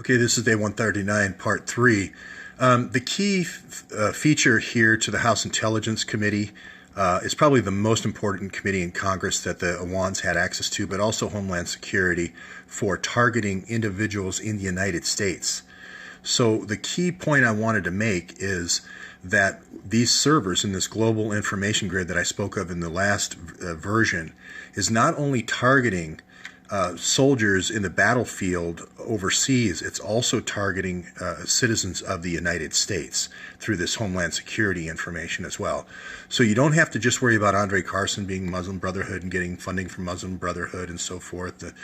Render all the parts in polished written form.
Okay, this is day 139, part 3. The key feature here to the House Intelligence Committee is probably the most important committee in Congress that the Awans had access to, but also Homeland Security for targeting individuals in the United States. So the key point I wanted to make is that these servers in this global information grid that I spoke of in the last version is not only targeting soldiers in the battlefield overseas, it's also targeting citizens of the United States through this Homeland Security information as well. So you don't have to just worry about Andre Carson being Muslim Brotherhood and getting funding from Muslim Brotherhood and so forth.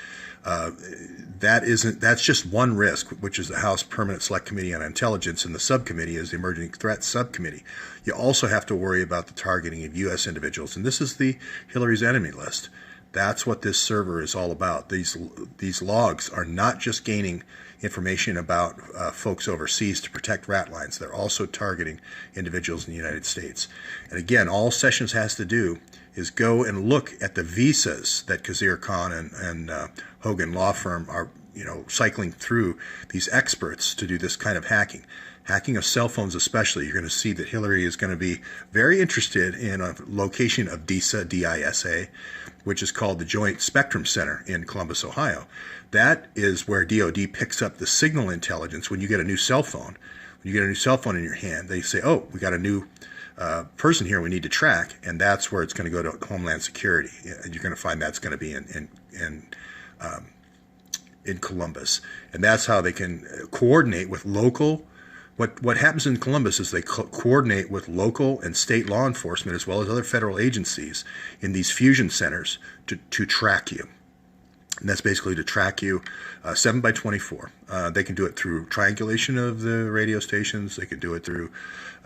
That's just one risk, which is the House Permanent Select Committee on Intelligence, and the subcommittee is the Emerging Threats Subcommittee. You also have to worry about the targeting of U.S. individuals, and this is the Hillary's enemy list. That's what this server is all about. These logs are not just gaining information about folks overseas to protect rat lines. They're also targeting individuals in the United States. And again, all Sessions has to do is go and look at the visas that Kazir Khan and Hogan Law Firm are, cycling through these experts to do this kind of hacking. Hacking of cell phones especially. You're going to see that Hillary is going to be very interested in a location of DISA, D-I-S-A, which is called the Joint Spectrum Center in Columbus, Ohio. That is where DOD picks up the signal intelligence when you get a new cell phone. When you get a new cell phone in your hand, they say, oh, we got a new person here we need to track, and that's where it's going to go to Homeland Security. And you're going to find that's going to be in Columbus. And that's how they can coordinate with local. What happens in Columbus is they coordinate with local and state law enforcement as well as other federal agencies in these fusion centers to track you. And that's basically to track you 7 by 24. They can do it through triangulation of the radio stations. They can do it through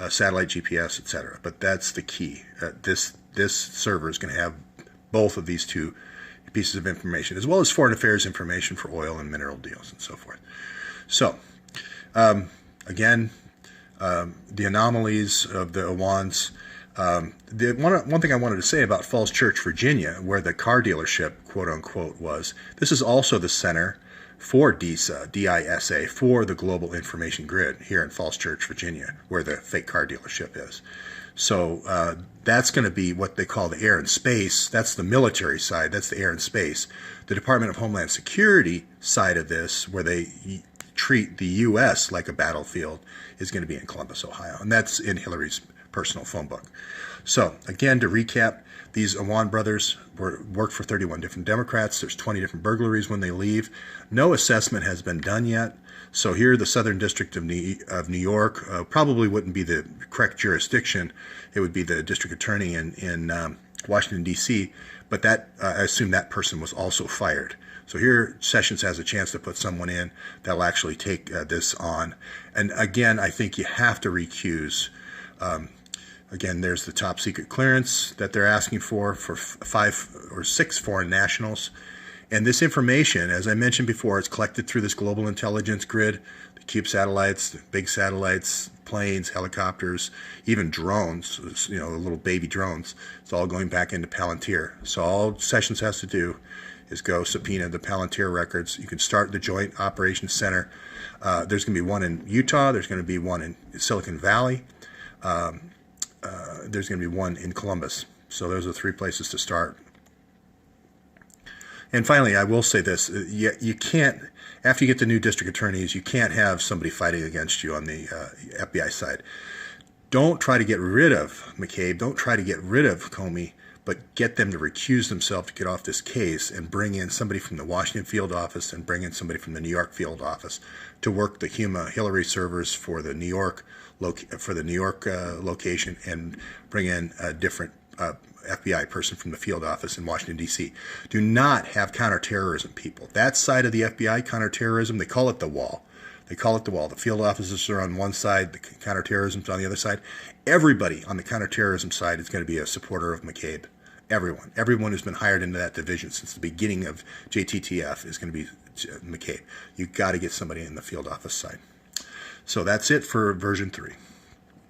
satellite GPS, etc. But that's the key. This server is going to have both of these two pieces of information, as well as foreign affairs information for oil and mineral deals and so forth. So, again, the anomalies of the Awans. One thing I wanted to say about Falls Church, Virginia, where the car dealership, quote unquote, was, this is also the center for DISA, D-I-S-A, for the Global Information Grid here in Falls Church, Virginia, where the fake car dealership is. So that's going to be what they call the air and space. That's the military side. That's the air and space. The Department of Homeland Security side of this, where they treat the U.S. like a battlefield, is going to be in Columbus, Ohio. And that's in Hillary's personal phone book. So, again, to recap, these Awan brothers worked for 31 different Democrats. There's 20 different burglaries when they leave. No assessment has been done yet. So here, the Southern District of New York probably wouldn't be the correct jurisdiction. It would be the district attorney in Washington, D.C., but I assume that person was also fired. So here, Sessions has a chance to put someone in that'll actually take this on. And again, I think you have to recuse. Again, there's the top secret clearance that they're asking for 5 or 6 foreign nationals. And this information, as I mentioned before, it's collected through this global intelligence grid, the cube satellites, the big satellites, planes, helicopters, even drones, the little baby drones. It's all going back into Palantir. So all Sessions has to do is go subpoena the Palantir records. You can start the Joint Operations Center. There's going to be one in Utah. There's going to be one in Silicon Valley. There's going to be one in Columbus. So those are 3 places to start. And finally, I will say this. You can't, after you get the new district attorneys, you can't have somebody fighting against you on the FBI side. Don't try to get rid of McCabe. Don't try to get rid of Comey, but get them to recuse themselves to get off this case and bring in somebody from the Washington field office and bring in somebody from the New York field office to work the Hillary servers for the New York location, and bring in a different FBI person from the field office in Washington, D.C. Do not have counterterrorism people. That side of the FBI, counterterrorism, they call it the wall. They call it the wall. The field officers are on one side, the counterterrorism's on the other side. Everybody on the counterterrorism side is going to be a supporter of McCabe. Everyone who's been hired into that division since the beginning of JTTF is going to be McCabe. You've got to get somebody in the field office side. So that's it for version 3.